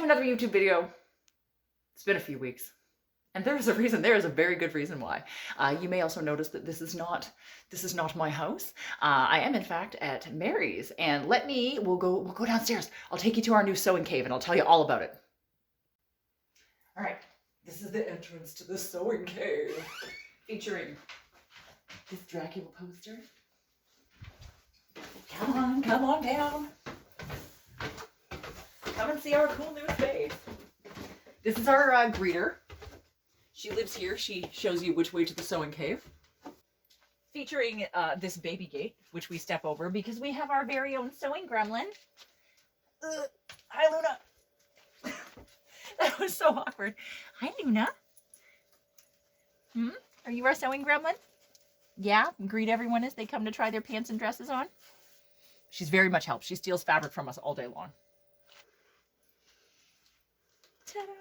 another YouTube video. It's been a few weeks. And there's a reason. There is a very good reason why. You may also notice that this is not my house. I am in fact at Mary's, and we'll go downstairs. I'll take you to our new sewing cave, and I'll tell you all about it. All right, this is the entrance to the sewing cave, featuring this Dracula poster. Come on down. Come and see our cool new space. This is our greeter. She lives here. She shows you which way to the sewing cave. Featuring this baby gate, which we step over because we have our very own sewing gremlin. Hi, Luna. That was so awkward. Hi, Luna. Are you our sewing gremlin? Yeah? Greet everyone as they come to try their pants and dresses on? She's very much helped. She steals fabric from us all day long. Ta-da!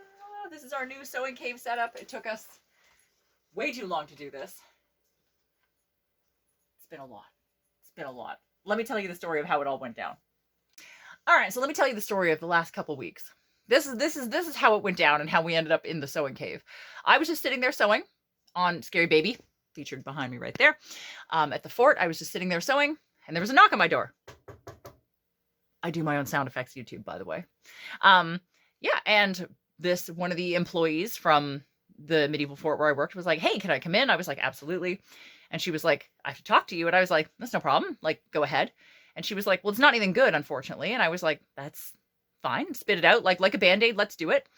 This is our new sewing cave setup. It took us way too long to do this. It's been a lot. It's been a lot. Let me tell you the story of how it all went down. All right, so let me tell you the story of the last couple weeks. This is how it went down and how we ended up in the sewing cave. I was just sitting there sewing on Scary Baby, featured behind me right there. At the fort, I was just sitting there sewing, and there was a knock on my door. I do my own sound effects YouTube, by the way. Yeah, and one of the employees from the medieval fort where I worked was like, "Hey, can I come in?" I was like, "Absolutely." And she was like, "I have to talk to you." And I was like, "That's no problem. Like, go ahead." And she was like, "Well, it's not anything good, unfortunately." And I was like, "That's fine. Spit it out. Like a Band-Aid. Let's do it."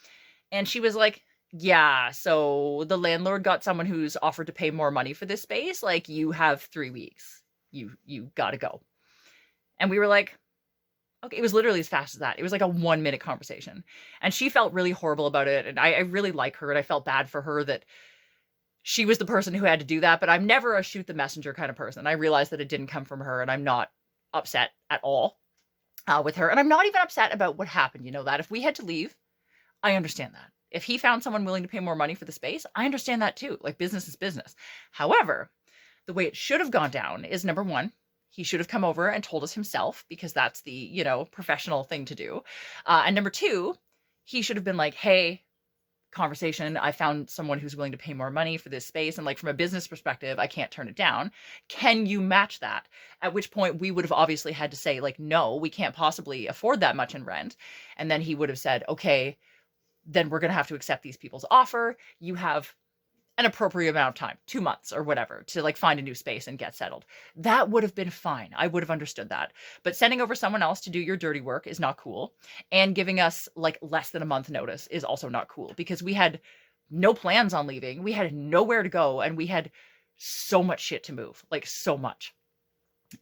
And she was like, "Yeah, so the landlord got someone who's offered to pay more money for this space. Like, you have 3 weeks. You gotta go." And we were like, okay, it was literally as fast as that. It was like a 1-minute conversation. And she felt really horrible about it. And I really like her. And I felt bad for her that she was the person who had to do that. But I'm never a shoot the messenger kind of person. I realized that it didn't come from her. And I'm not upset at all with her. And I'm not even upset about what happened. You know that if we had to leave, I understand that. If he found someone willing to pay more money for the space, I understand that too. Like, business is business. However, the way it should have gone down is, number one, he should have come over and told us himself, because that's the, professional thing to do. And number two, he should have been like, "Hey, conversation, I found someone who's willing to pay more money for this space. And like, from a business perspective, I can't turn it down. Can you match that?" At which point we would have obviously had to say like, "No, we can't possibly afford that much in rent." And then he would have said, "Okay, then we're going to have to accept these people's offer. You have an appropriate amount of time, 2 months or whatever, to like find a new space and get settled." That would have been fine. I would have understood that. But sending over someone else to do your dirty work is not cool. And giving us like less than a month notice is also not cool, because we had no plans on leaving. We had nowhere to go, and we had so much shit to move, like so much.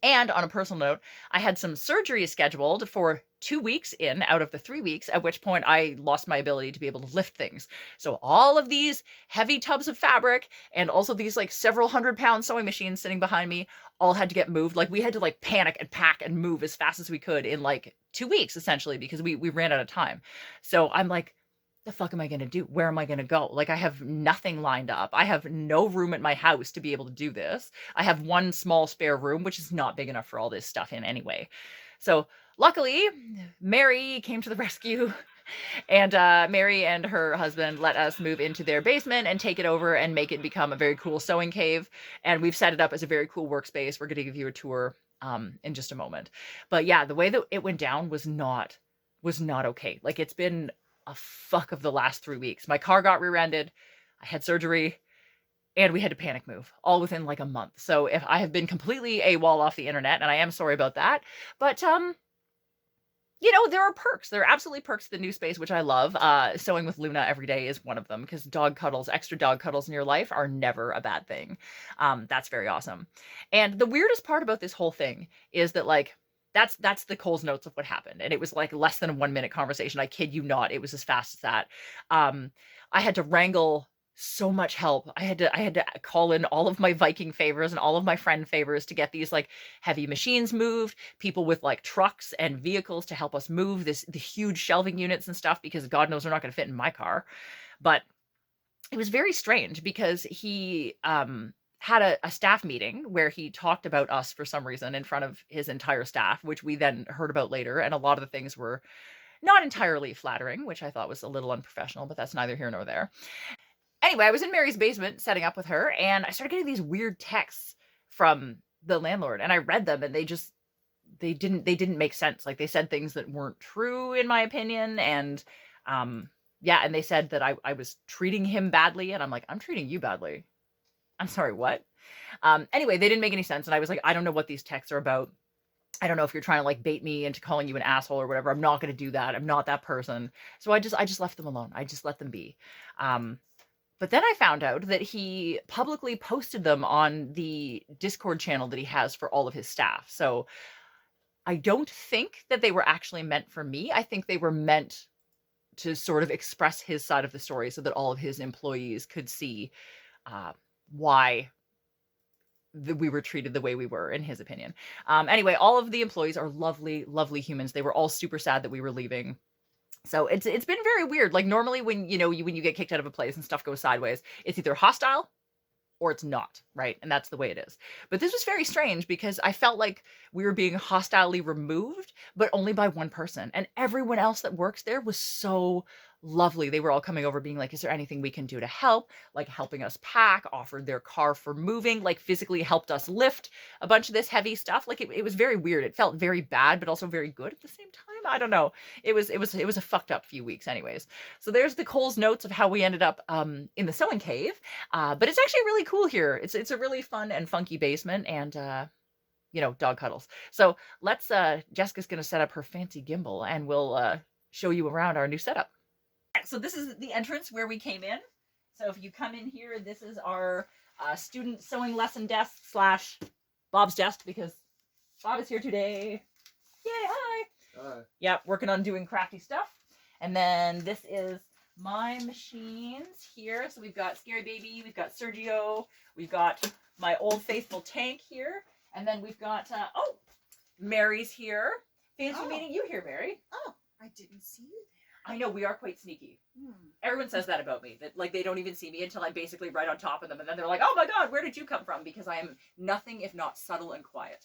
And on a personal note, I had some surgery scheduled for 2 weeks in out of the 3 weeks, at which point I lost my ability to be able to lift things. So all of these heavy tubs of fabric and also these like several 100-pound sewing machines sitting behind me all had to get moved. Like, we had to like panic and pack and move as fast as we could in like 2 weeks, essentially, because we ran out of time. So I'm like, the fuck am I going to do? Where am I going to go? Like, I have nothing lined up. I have no room at my house to be able to do this. I have one small spare room, which is not big enough for all this stuff in anyway. So luckily, Mary came to the rescue, and Mary and her husband let us move into their basement and take it over and make it become a very cool sewing cave. And we've set it up as a very cool workspace. We're going to give you a tour in just a moment. But yeah, the way that it went down was not okay. Like, it's been a fuck of the last 3 weeks. My car got rear-ended, I had surgery, and we had to panic move all within like a month. So if I have been completely AWOL off the internet, and I am sorry about that, but there are perks. There are absolutely perks to the new space, which I love. Sewing with Luna every day is one of them, because extra dog cuddles in your life are never a bad thing. That's very awesome. And the weirdest part about this whole thing is that like, that's the Coles notes of what happened. And it was like less than a 1-minute conversation. I kid you not. It was as fast as that. I had to wrangle so much help. I had to call in all of my Viking favors and all of my friend favors to get these like heavy machines moved, people with like trucks and vehicles to help us move the huge shelving units and stuff, because God knows they're not going to fit in my car. But it was very strange, because he had a staff meeting where he talked about us for some reason in front of his entire staff, which we then heard about later. And a lot of the things were Not entirely flattering, which I thought was a little unprofessional, but that's neither here nor there. Anyway, I was in Mary's basement setting up with her, and I started getting these weird texts from the landlord, and I read them, and they didn't make sense. Like, they said things that weren't true in my opinion, and yeah, and they said that I was treating him badly, and I'm like, I'm treating you badly. I'm sorry, what? Anyway, they didn't make any sense, and I was like, I don't know what these texts are about. I don't know if you're trying to like bait me into calling you an asshole or whatever. I'm not going to do that. I'm not that person. So I just left them alone. I just let them be. But then I found out that he publicly posted them on the Discord channel that he has for all of his staff. So I don't think that they were actually meant for me. I think they were meant to sort of express his side of the story so that all of his employees could see why we were treated the way we were, in his opinion. Anyway, all of the employees are lovely, lovely humans. They were all super sad that we were leaving. So it's been very weird. Like, normally when when you get kicked out of a place and stuff goes sideways, it's either hostile or it's not, right? And that's the way it is. But this was very strange because I felt like we were being hostilely removed, but only by one person. And everyone else that works there was so lovely. They were all coming over being like, is there anything we can do to help? Like, helping us pack, offered their car for moving, like physically helped us lift a bunch of this heavy stuff. Like, it was very weird. It felt very bad, but also very good at the same time. I don't know. It was a fucked up few weeks anyways. So there's the Cole's notes of how we ended up in the sewing cave. But it's actually really cool here. It's a really fun and funky basement, and dog cuddles. So let's Jessica's gonna set up her fancy gimbal, and we'll show you around our new setup. So this is the entrance where we came in. So if you come in here, this is our student sewing lesson desk / Bob's desk, because Bob is here today. Yay, hi. Yeah, working on doing crafty stuff. And then this is my machines here. So we've got Scary Baby, we've got Sergio, we've got my old faithful tank here, and then we've got Mary's here. Fancy meeting you here, Mary. Oh, I didn't see you there. I know, we are quite sneaky. Everyone says that about me, that like they don't even see me until I'm basically right on top of them, and then they're like, oh my god, where did you come from? Because I am nothing if not subtle and quiet.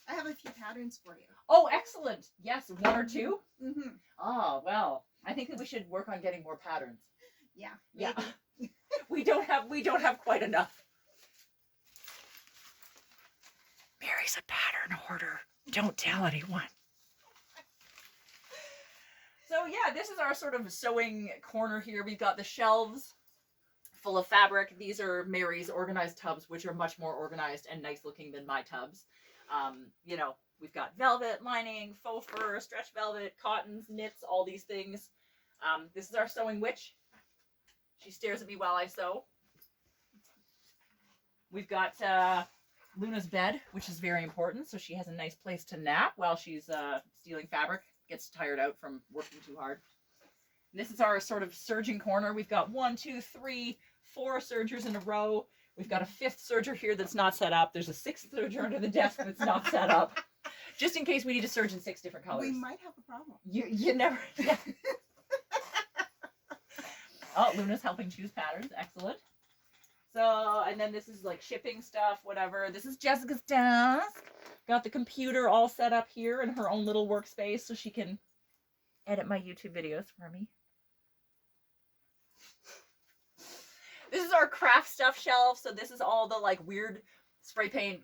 I have a few patterns for you. Oh, excellent. Yes, one or two? Mm-hmm. Oh, well, I think that we should work on getting more patterns. Yeah. Yeah. we don't have quite enough. Mary's a pattern hoarder. Don't tell anyone. So yeah, this is our sort of sewing corner here. We've got the shelves full of fabric. These are Mary's organized tubs, which are much more organized and nice looking than my tubs. We've got velvet, lining, faux fur, stretch velvet, cottons, knits, all these things. This is our sewing witch. She stares at me while I sew. We've got Luna's bed, which is very important, so she has a nice place to nap while she's stealing fabric. Gets tired out from working too hard. And this is our sort of serging corner. We've got 1, 2, 3, 4 sergers in a row. We've got a 5th serger here that's not set up. There's a 6th serger under the desk that's not set up. Just in case we need to serge in 6 different colors. We might have a problem. You never... Yeah. Oh, Luna's helping choose patterns. Excellent. So, and then this is like shipping stuff, whatever. This is Jessica's desk. Got the computer all set up here in her own little workspace so she can edit my YouTube videos for me. This is our craft stuff shelf. So this is all the like weird spray paint,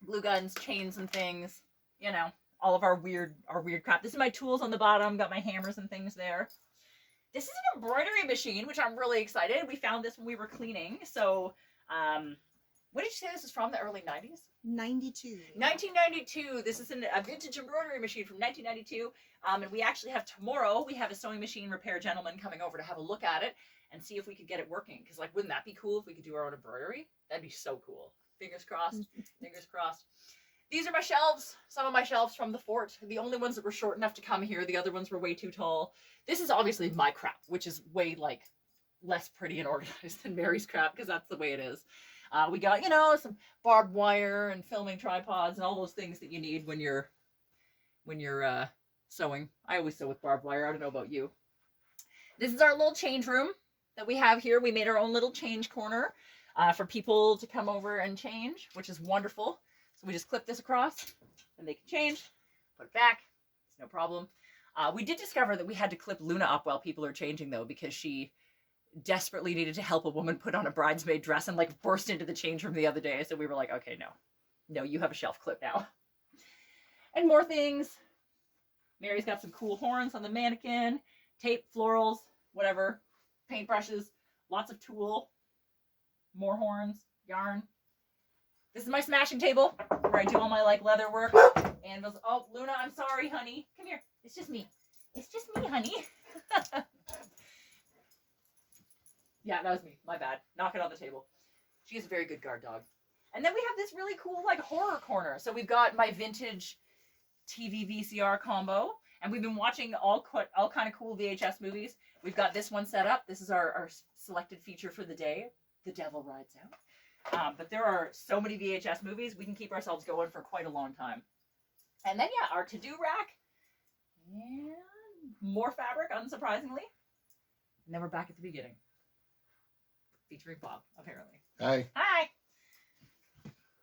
glue guns, chains and things. You know, all of our weird crap. This is my tools on the bottom. Got my hammers and things there. This is an embroidery machine, which I'm really excited. We found this when we were cleaning. So, what did you say this is from? The early 90s? 92. 1992. This is a vintage embroidery machine from 1992. And we actually have tomorrow, we have a sewing machine repair gentleman coming over to have a look at it and see if we could get it working. Because, like, wouldn't that be cool if we could do our own embroidery? That'd be so cool. Fingers crossed. Fingers crossed. These are my shelves. Some of my shelves from the fort. The only ones that were short enough to come here. The other ones were way too tall. This is obviously my crap, which is way, like, less pretty and organized than Mary's crap, because that's the way it is. We got, you know, some barbed wire and filming tripods and all those things that you need when you're sewing. I always sew with barbed wire. I don't know about you. This is our little change room that we have here. We made our own little change corner for people to come over and change, which is wonderful. So we just clip this across and they can change, put it back. It's no problem. We did discover that we had to clip Luna up while people are changing, though, because she desperately needed to help a woman put on a bridesmaid dress and like burst into the change room the other day. So we were like, okay, no, you have a shelf clip now. And more things. Mary's got some cool horns on the mannequin, tape, florals, whatever, paintbrushes, lots of tulle, more horns, yarn. This is my smashing table where I do all my like leather work. Anvils. Oh, Luna, I'm sorry, honey. Come here. It's just me. It's just me, honey. Yeah, that was me. My bad. Knock it on the table. She is a very good guard dog. And then we have this really cool like horror corner. So we've got my vintage TV VCR combo, and we've been watching all kind of cool VHS movies. We've got this one set up. This is our selected feature for the day. The Devil Rides Out. But there are so many VHS movies, we can keep ourselves going for quite a long time. And then, yeah, our to-do rack. And more fabric, unsurprisingly. And then we're back at the beginning. Featuring Bob, apparently. Hi. Hi!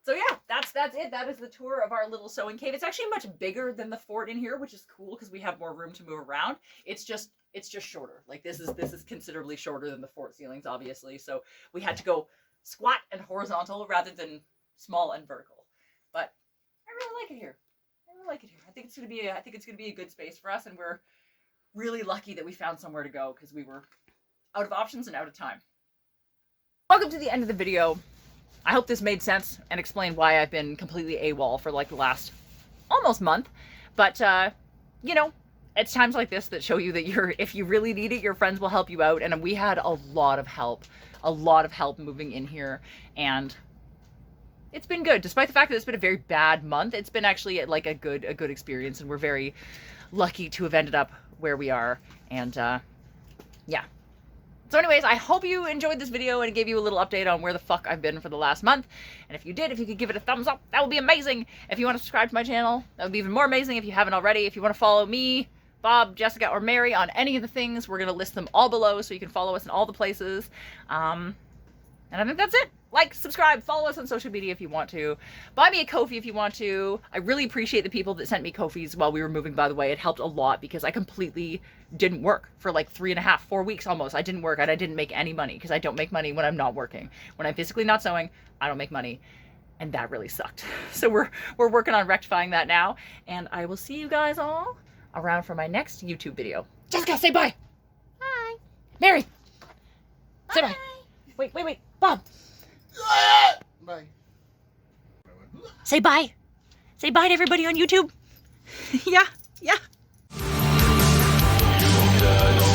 So yeah, that's it. That is the tour of our little sewing cave. It's actually much bigger than the fort in here, which is cool because we have more room to move around. It's just shorter. Like this is considerably shorter than the fort ceilings, obviously. So we had to go squat and horizontal rather than small and vertical. But I really like it here. I think it's gonna be a good space for us, and we're really lucky that we found somewhere to go because we were out of options and out of time. Welcome to the end of the video. I hope this made sense and explained why I've been completely AWOL for like the last almost month. But, you know, it's times like this that show you that if you really need it, your friends will help you out. And we had a lot of help moving in here. And it's been good. Despite the fact that it's been a very bad month, it's been actually like a good experience. And we're very lucky to have ended up where we are. And, yeah. So anyways, I hope you enjoyed this video and it gave you a little update on where the fuck I've been for the last month. And if you did, if you could give it a thumbs up, that would be amazing. If you want to subscribe to my channel, that would be even more amazing if you haven't already. If you want to follow me, Bob, Jessica, or Mary on any of the things, we're going to list them all below so you can follow us in all the places. And I think that's it. Like, subscribe, follow us on social media if you want to. Buy me a Ko-fi if you want to. I really appreciate the people that sent me Ko-fis while we were moving, by the way. It helped a lot because I completely didn't work for like 3.5, 4 weeks almost. I didn't work and I didn't make any money because I don't make money when I'm not working. When I'm physically not sewing, I don't make money. And that really sucked. So we're working on rectifying that now. And I will see you guys all around for my next YouTube video. Jessica, say bye. Hi. Mary. Bye. Say bye. Wait. Bob. Bye. Say bye. Say bye to everybody on YouTube. Yeah. Don't